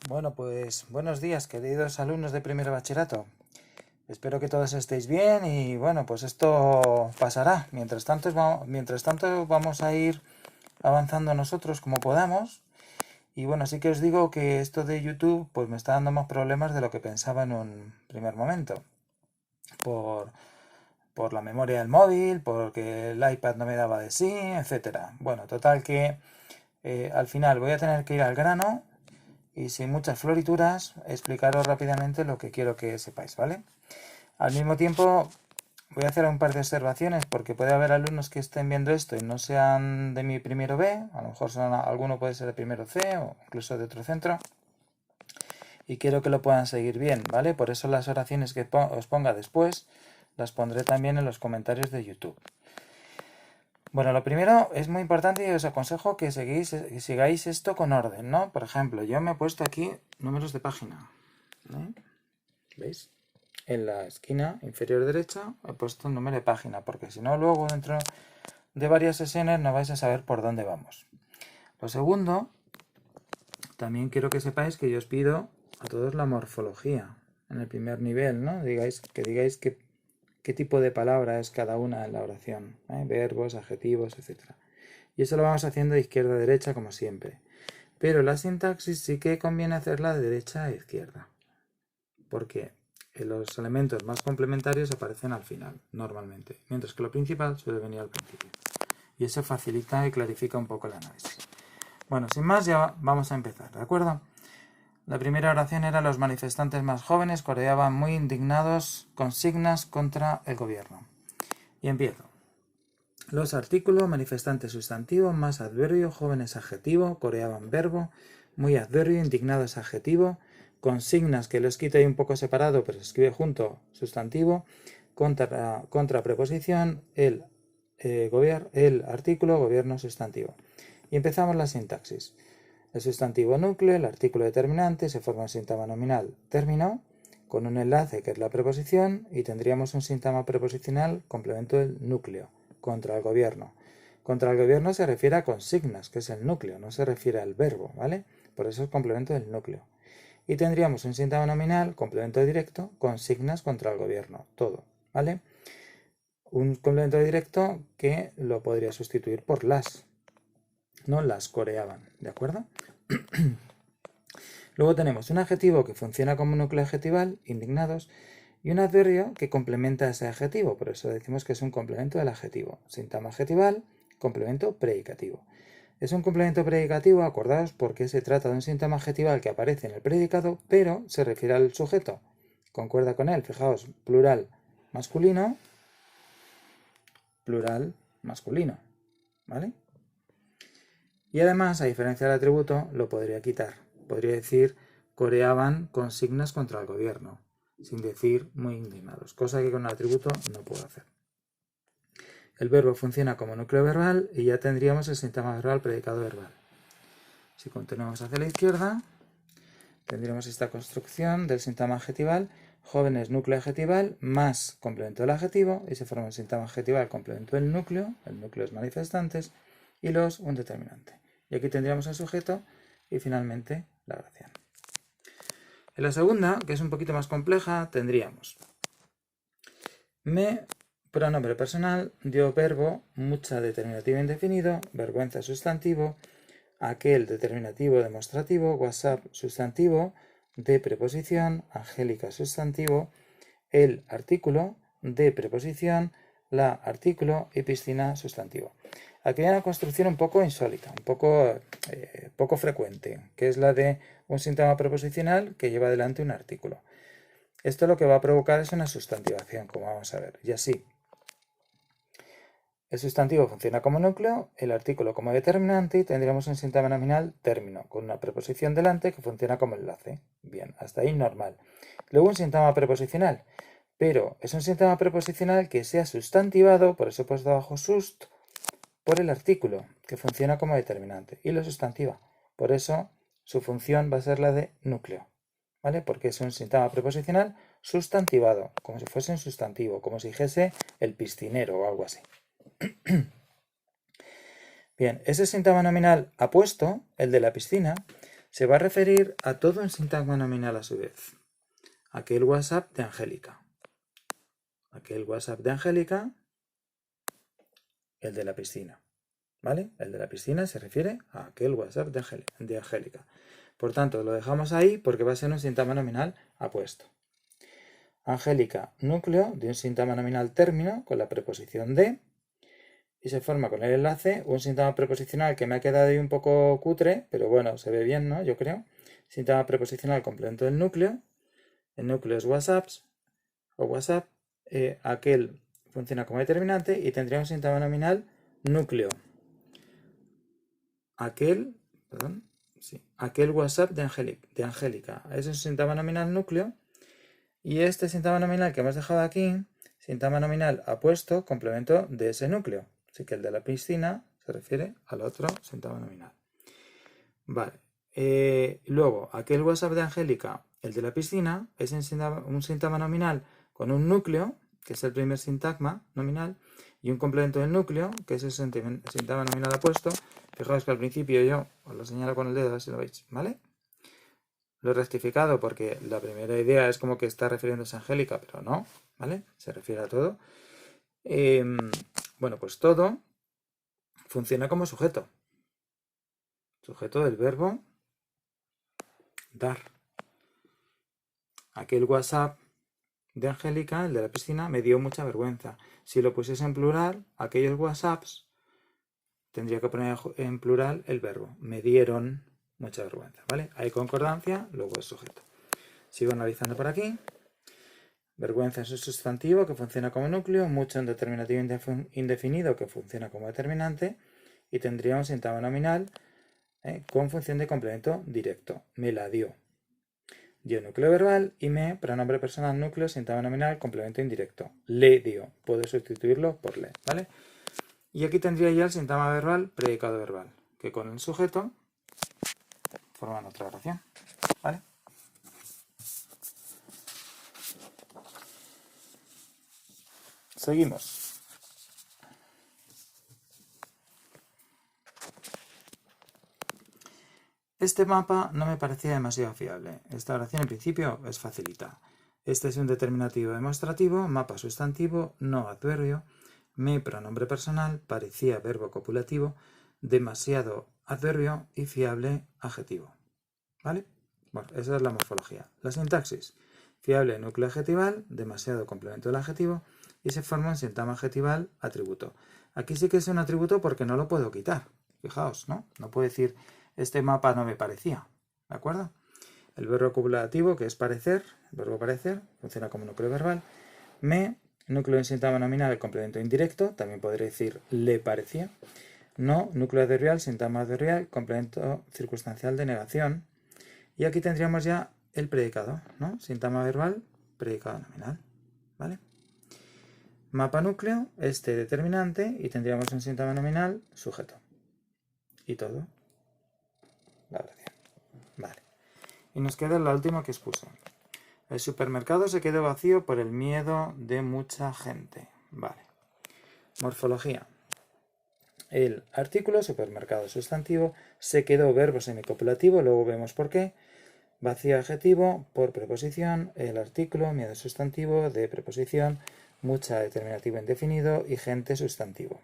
Bueno, pues buenos días, queridos alumnos de primer bachillerato. Espero que todos estéis bien y bueno, pues esto pasará. Mientras tanto vamos a ir avanzando nosotros como podamos. Y bueno, sí que os digo que esto de YouTube pues me está dando más problemas de lo que pensaba en un primer momento. Por, por la memoria del móvil, porque el iPad no me daba de sí, etcétera. Bueno, total que al final voy a tener que ir al grano y sin muchas florituras explicaros rápidamente lo que quiero que sepáis, ¿vale? Al mismo tiempo voy a hacer un par de observaciones porque puede haber alumnos que estén viendo esto y no sean de mi primero B, a lo mejor alguno puede ser de primero C o incluso de otro centro y quiero que lo puedan seguir bien, ¿vale? Por eso las oraciones que os ponga después las pondré también en los comentarios de YouTube. Bueno, lo primero es muy importante y os aconsejo que sigáis esto con orden, ¿no? Por ejemplo, yo me he puesto aquí números de página, ¿eh? ¿Veis? En la esquina inferior derecha he puesto un número de página, porque si no luego dentro de varias sesiones no vais a saber por dónde vamos. Lo segundo, también quiero que sepáis que yo os pido a todos la morfología en el primer nivel, ¿no? Digáis qué tipo de palabra es cada una en la oración, ¿eh? Verbos, adjetivos, etc. Y eso lo vamos haciendo de izquierda a derecha como siempre. Pero la sintaxis sí que conviene hacerla de derecha a izquierda, porque los elementos más complementarios aparecen al final, normalmente, mientras que lo principal suele venir al principio. Y eso facilita y clarifica un poco el análisis. Bueno, sin más ya vamos a empezar, ¿de acuerdo? La primera oración era: los manifestantes más jóvenes coreaban muy indignados consignas contra el gobierno. Y empiezo. Los artículos: manifestantes sustantivo, más adverbio, jóvenes adjetivo, coreaban verbo, muy adverbio, indignados adjetivo, consignas que lo he escrito ahí un poco separado pero se escribe junto sustantivo, contra preposición, el artículo, gobierno sustantivo. Y empezamos la sintaxis. El sustantivo núcleo, el artículo determinante, se forma un síntoma nominal término con un enlace que es la preposición y tendríamos un síntoma preposicional complemento del núcleo. Contra el gobierno. Contra el gobierno se refiere a consignas, que es el núcleo, no se refiere al verbo, ¿vale? Por eso es complemento del núcleo. Y tendríamos un síntoma nominal, complemento directo, consignas contra el gobierno, todo, ¿vale? Un complemento directo que lo podría sustituir por las, no las coreaban, ¿de acuerdo? Luego tenemos un adjetivo que funciona como núcleo adjetival, indignados, y un adverbio que complementa ese adjetivo, por eso decimos que es un complemento del adjetivo. Síntoma adjetival, complemento predicativo. Es un complemento predicativo, acordaos, porque se trata de un síntoma adjetival que aparece en el predicado, pero se refiere al sujeto. Concuerda con él, fijaos, plural masculino, plural masculino, ¿vale? Y además, a diferencia del atributo, lo podría quitar. Podría decir: coreaban consignas contra el gobierno, sin decir muy indignados, cosa que con el atributo no puedo hacer. El verbo funciona como núcleo verbal y ya tendríamos el síntoma verbal predicado verbal. Si continuamos hacia la izquierda, tendríamos esta construcción del síntoma adjetival: jóvenes, núcleo adjetival, más complemento del adjetivo, y se forma un síntoma adjetival complemento del núcleo, el núcleo es manifestantes, y los un determinante. Y aquí tendríamos el sujeto y finalmente la oración. En la segunda, que es un poquito más compleja, tendríamos me, pronombre personal, dio verbo, mucha determinativo indefinido, vergüenza sustantivo, aquel determinativo demostrativo, WhatsApp sustantivo, de preposición, Angélica sustantivo, el artículo, de preposición, la artículo y piscina sustantivo. Aquí hay una construcción un poco insólita, un poco frecuente, que es la de un síntoma preposicional que lleva adelante un artículo. Esto lo que va a provocar es una sustantivación, como vamos a ver, y así. El sustantivo funciona como núcleo, el artículo como determinante y tendríamos un síntoma nominal término, con una preposición delante que funciona como enlace. Bien, hasta ahí normal. Luego un síntoma preposicional, pero es un síntoma preposicional que sea sustantivado, por eso he puesto abajo sust, por el artículo, que funciona como determinante, y lo sustantiva. Por eso su función va a ser la de núcleo, ¿vale? Porque es un síntoma preposicional sustantivado, como si fuese un sustantivo, como si dijese el piscinero o algo así. Bien, ese síntoma nominal apuesto, el de la piscina, Se va a referir a todo un sintagma nominal a su vez. Aquel WhatsApp de Angélica. Aquel WhatsApp de Angélica, el de la piscina. ¿Vale? El de la piscina se refiere a aquel WhatsApp de Angélica. Por tanto, lo dejamos ahí porque va a ser un sintagma nominal apuesto. Angélica, núcleo de un sintagma nominal término con la preposición de, y se forma con el enlace un sintagma preposicional que me ha quedado ahí un poco cutre, pero bueno, se ve bien, ¿no? Yo creo. Sintagma preposicional complemento del núcleo. El núcleo es WhatsApps o WhatsApp. Aquel funciona como determinante y tendría un sintagma nominal núcleo. Aquel WhatsApp de Angélica. Es un sintagma nominal núcleo. Y este sintagma nominal que hemos dejado aquí, sintagma nominal apuesto, complemento de ese núcleo. Así que el de la piscina se refiere al otro sintagma nominal. Vale. Luego, aquel WhatsApp de Angélica, el de la piscina, es un sintagma nominal con un núcleo, que es el primer sintagma nominal, y un complemento del núcleo, que es el sintagma nominal apuesto. Fijaos que al principio yo os lo señalo con el dedo, a ver si lo veis, ¿vale? Lo he rectificado porque la primera idea es como que está refiriéndose a Angélica, pero no, ¿vale? Se refiere a todo. Bueno, pues todo funciona como sujeto. Sujeto del verbo dar. Aquel WhatsApp de Angélica, el de la piscina, me dio mucha vergüenza. Si lo pusiese en plural, aquellos WhatsApps, tendría que poner en plural el verbo. Me dieron mucha vergüenza, ¿vale? Hay concordancia, luego es sujeto. Sigo analizando por aquí. Vergüenza es un sustantivo que funciona como núcleo, mucho un determinativo indefinido que funciona como determinante y tendría un sintagma nominal con función de complemento directo. Me la dio. Dio núcleo verbal y me, pronombre personal núcleo, sintagma nominal, complemento indirecto. Le dio. Puedo sustituirlo por le, ¿vale? Y aquí tendría ya el sintagma verbal, predicado verbal, que con el sujeto forman otra oración, ¿vale? Seguimos. Este mapa no me parecía demasiado fiable. Esta oración en principio es facilita. Este es un determinativo demostrativo, mapa sustantivo, no adverbio, me pronombre personal, parecía verbo copulativo, demasiado adverbio y fiable adjetivo. ¿Vale? Bueno, esa es la morfología. La sintaxis. Fiable núcleo adjetival, demasiado complemento del adjetivo y se forma un sintagma adjetival atributo. Aquí sí que es un atributo porque no lo puedo quitar. Fijaos, ¿no? No puedo decir este mapa no me parecía. ¿De acuerdo? El verbo copulativo, que es parecer, el verbo parecer, funciona como núcleo verbal. Me, núcleo en sintagma nominal, el complemento indirecto, también podría decir le parecía. No, núcleo adverbial, sintagma adverbial, complemento circunstancial de negación. Y aquí tendríamos ya el predicado, ¿no? Sintagma verbal, predicado nominal, ¿vale? Mapa núcleo, este determinante, y tendríamos un sintagma nominal, sujeto. Y todo. La oración. Vale. Y nos queda la última que expuso. El supermercado se quedó vacío por el miedo de mucha gente. Vale. Morfología. El artículo, supermercado sustantivo, se quedó verbo semicopulativo, luego vemos por qué. Vacío adjetivo, por preposición, el artículo, miedo sustantivo, de preposición, mucha determinativo indefinido y gente sustantivo.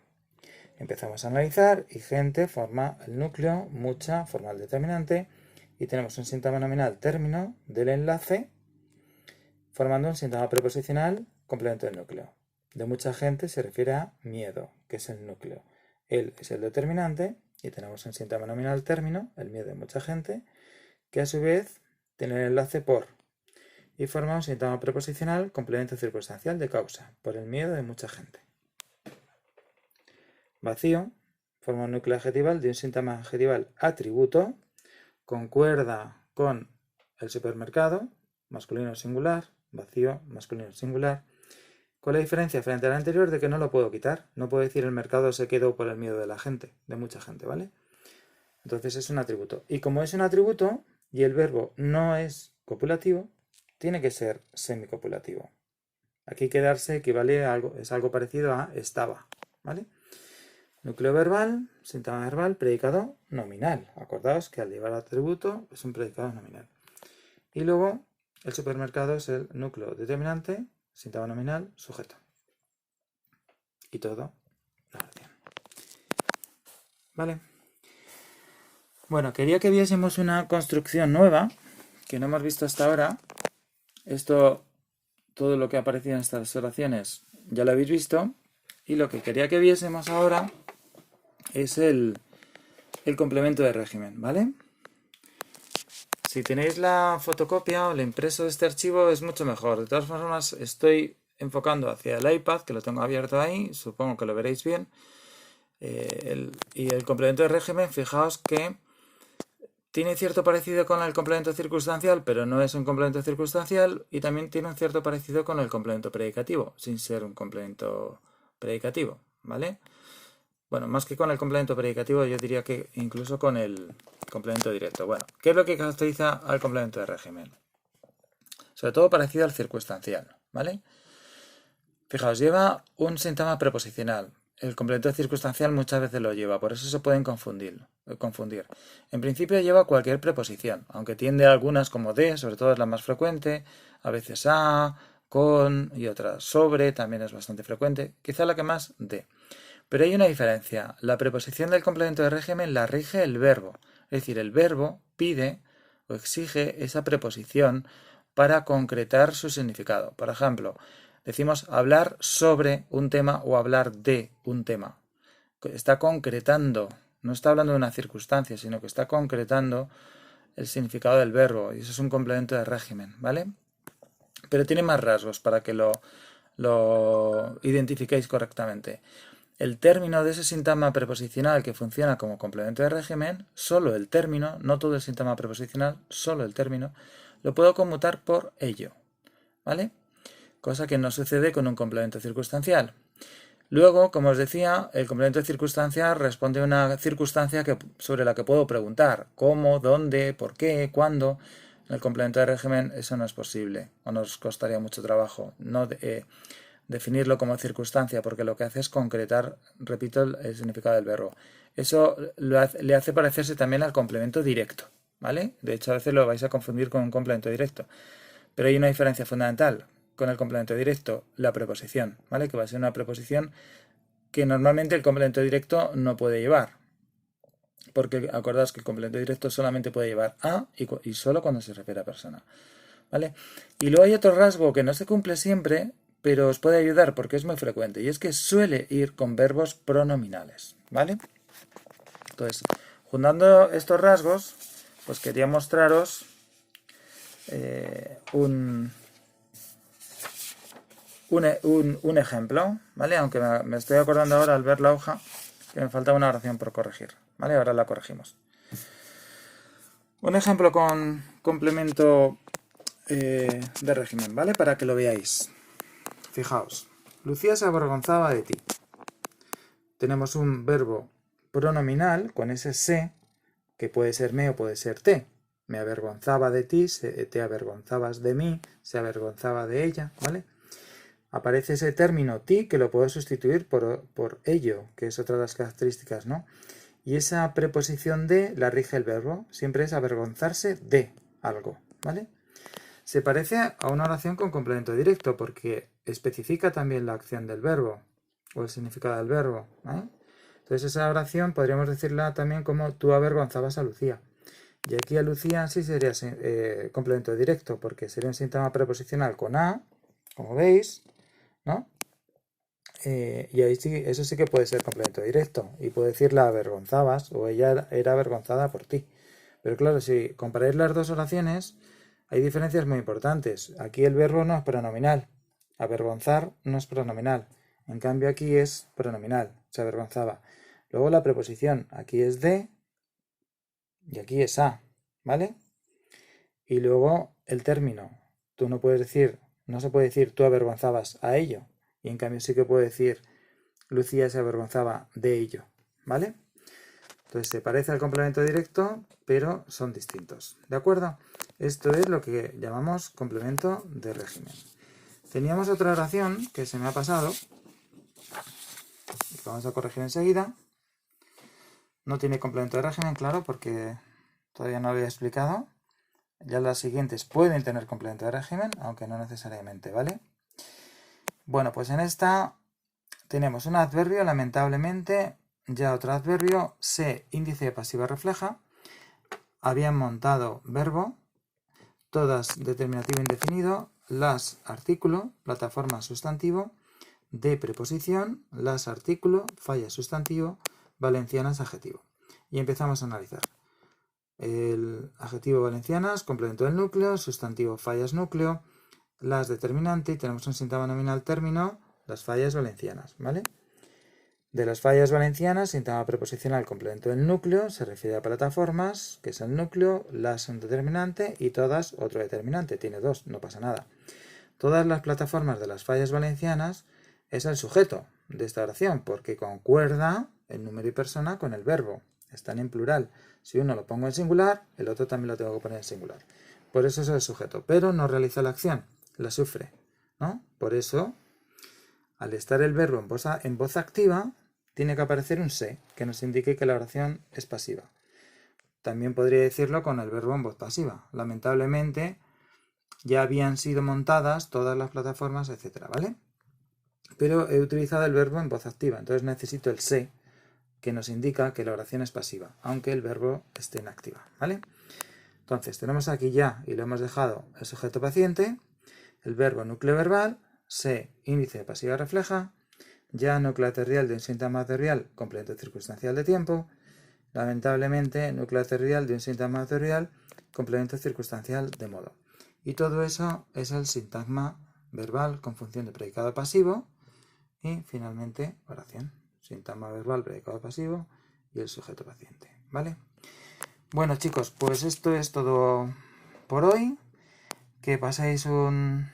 Empezamos a analizar y gente forma el núcleo, mucha forma el determinante y tenemos un sintagma nominal término del enlace formando un sintagma preposicional complemento del núcleo. De mucha gente se refiere a miedo, que es el núcleo. Él es el determinante y tenemos un sintagma nominal término, el miedo de mucha gente, que a su vez tiene el enlace por y forma un sintagma preposicional complemento circunstancial de causa, por el miedo de mucha gente. Vacío forma un núcleo adjetival de un sintagma adjetival atributo, concuerda con el supermercado, masculino singular, vacío, masculino singular, con la diferencia frente al anterior de que no lo puedo quitar. No puedo decir el mercado se quedó por el miedo de la gente, de mucha gente, ¿vale? Entonces es un atributo. Y como es un atributo y el verbo no es copulativo, tiene que ser semicopulativo. Aquí quedarse equivale a algo, es algo parecido a estaba, ¿vale? Núcleo verbal, síntoma verbal, predicado nominal. Acordaos que al llevar atributo es un predicado nominal. Y luego el supermercado es el núcleo determinante, síntoma nominal, sujeto. Y todo la oración. ¿Vale? Bueno, quería que viésemos una construcción nueva que no hemos visto hasta ahora. Esto, todo lo que ha aparecido en estas oraciones ya lo habéis visto. Y lo que quería que viésemos ahora es el complemento de régimen, ¿vale? Si tenéis la fotocopia o el impreso de este archivo es mucho mejor. De todas formas, estoy enfocando hacia el iPad, que lo tengo abierto ahí, supongo que lo veréis bien. Y el complemento de régimen, fijaos que tiene cierto parecido con el complemento circunstancial, pero no es un complemento circunstancial, y también tiene un cierto parecido con el complemento predicativo, sin ser un complemento predicativo, ¿vale? Bueno, más que con el complemento predicativo, yo diría que incluso con el complemento directo. Bueno, ¿qué es lo que caracteriza al complemento de régimen? Sobre todo parecido al circunstancial, ¿vale? Fijaos, lleva un síntoma preposicional. El complemento circunstancial muchas veces lo lleva, por eso se pueden confundir. En principio lleva cualquier preposición, aunque tiende a algunas como de, sobre todo es la más frecuente, a veces a, con y otras sobre, también es bastante frecuente, quizá la que más de. Pero hay una diferencia. La preposición del complemento de régimen la rige el verbo. Es decir, el verbo pide o exige esa preposición para concretar su significado. Por ejemplo, decimos hablar sobre un tema o hablar de un tema. Está concretando, no está hablando de una circunstancia, sino que está concretando el significado del verbo. Y eso es un complemento de régimen, ¿vale? Pero tiene más rasgos para que lo identifiquéis correctamente. El término de ese síntoma preposicional que funciona como complemento de régimen, solo el término, no todo el síntoma preposicional, solo el término, lo puedo conmutar por ello, ¿vale? Cosa que no sucede con un complemento circunstancial. Luego, como os decía, el complemento circunstancial responde a una circunstancia sobre la que puedo preguntar cómo, dónde, por qué, cuándo. En el complemento de régimen eso no es posible, o nos costaría mucho trabajo. No definirlo como circunstancia, porque lo que hace es concretar, repito, el significado del verbo. Eso le hace parecerse también al complemento directo, ¿vale? De hecho, a veces lo vais a confundir con un complemento directo. Pero hay una diferencia fundamental con el complemento directo, la preposición, ¿vale? Que va a ser una preposición que normalmente el complemento directo no puede llevar. Porque acordaos que el complemento directo solamente puede llevar a y solo cuando se refiere a persona, ¿vale? Y luego hay otro rasgo que no se cumple siempre, pero os puede ayudar porque es muy frecuente, y es que suele ir con verbos pronominales, ¿vale? Entonces, juntando estos rasgos, pues quería mostraros un ejemplo, ¿vale? Aunque me estoy acordando ahora al ver la hoja que me falta una oración por corregir, ¿vale? Ahora la corregimos. Un ejemplo con complemento de régimen, ¿vale? Para que lo veáis. Fijaos, Lucía se avergonzaba de ti. Tenemos un verbo pronominal con ese se, que puede ser me o puede ser te. Me avergonzaba de ti, te avergonzabas de mí, se avergonzaba de ella, ¿vale? Aparece ese término ti que lo puedo sustituir por ello, que es otra de las características, ¿no? Y esa preposición de la rige el verbo, siempre es avergonzarse de algo, ¿vale? Se parece a una oración con complemento directo porque especifica también la acción del verbo o el significado del verbo, ¿eh? Entonces esa oración podríamos decirla también como tú avergonzabas a Lucía. Y aquí a Lucía sí sería complemento directo porque sería un síntoma preposicional con a, como veis, ¿no? Y ahí sí, eso sí que puede ser complemento directo y puedo decir la avergonzabas o ella era avergonzada por ti. Pero claro, si comparáis las dos oraciones, hay diferencias muy importantes. Aquí el verbo no es pronominal. Avergonzar no es pronominal. En cambio aquí es pronominal. Se avergonzaba. Luego la preposición. Aquí es de y aquí es a. ¿Vale? Y luego el término. Tú no puedes decir, no se puede decir tú avergonzabas a ello. Y en cambio sí que puedo decir Lucía se avergonzaba de ello. ¿Vale? Entonces se parece al complemento directo, pero son distintos. ¿De acuerdo? Esto es lo que llamamos complemento de régimen. Teníamos otra oración que se me ha pasado, que vamos a corregir enseguida, No tiene complemento de régimen, claro, porque todavía no lo había explicado. Ya las siguientes pueden tener complemento de régimen, aunque no necesariamente, ¿vale? Bueno, pues en esta tenemos un adverbio, lamentablemente, ya otro adverbio, se, índice de pasiva refleja, habían montado verbo, todas determinativo indefinido, las artículo, plataforma sustantivo, de preposición, las artículo, falla sustantivo, valencianas adjetivo. Y empezamos a analizar. El adjetivo valencianas, complemento del núcleo, sustantivo fallas núcleo, las determinante, y tenemos un sintagma nominal término, las fallas valencianas, ¿vale? De las fallas valencianas, sintagma preposicional complemento del núcleo, se refiere a plataformas, que es el núcleo, las un determinante y todas otro determinante, tiene dos, no pasa nada. Todas las plataformas de las fallas valencianas es el sujeto de esta oración, porque concuerda el número y persona con el verbo, están en plural. Si uno lo pongo en singular, el otro también lo tengo que poner en singular. Por eso es el sujeto, pero no realiza la acción, la sufre, ¿no? Por eso, al estar el verbo en voz activa, tiene que aparecer un se, que nos indique que la oración es pasiva. También podría decirlo con el verbo en voz pasiva. Lamentablemente, ya habían sido montadas todas las plataformas, etcétera, ¿vale? Pero he utilizado el verbo en voz activa, entonces necesito el se, que nos indica que la oración es pasiva, aunque el verbo esté en activa, ¿vale? Entonces, tenemos aquí ya, y lo hemos dejado, el sujeto paciente, el verbo núcleo verbal, se, índice de pasiva refleja, ya núcleo adverbial de un sintagma adverbial, complemento circunstancial de tiempo, lamentablemente, núcleo adverbial de un sintagma adverbial, complemento circunstancial de modo. Y todo eso es el sintagma verbal con función de predicado pasivo y finalmente oración. Sintagma verbal, predicado pasivo y el sujeto paciente, ¿vale? Bueno, chicos, pues esto es todo por hoy. Que paséis un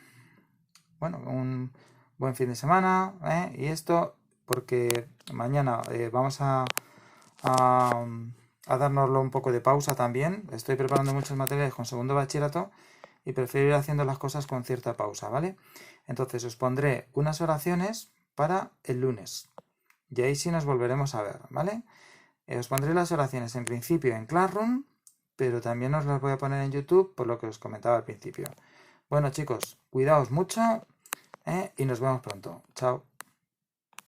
buen fin de semana, ¿eh? Y esto porque mañana vamos a dárnoslo un poco de pausa también. Estoy preparando muchos materiales con segundo bachillerato y prefiero ir haciendo las cosas con cierta pausa, ¿vale? Entonces os pondré unas oraciones para el lunes. Y ahí sí nos volveremos a ver, ¿vale? Os pondré las oraciones en principio en Classroom, pero también os las voy a poner en YouTube por lo que os comentaba al principio. Bueno, chicos, cuidaos mucho y nos vemos pronto. Chao.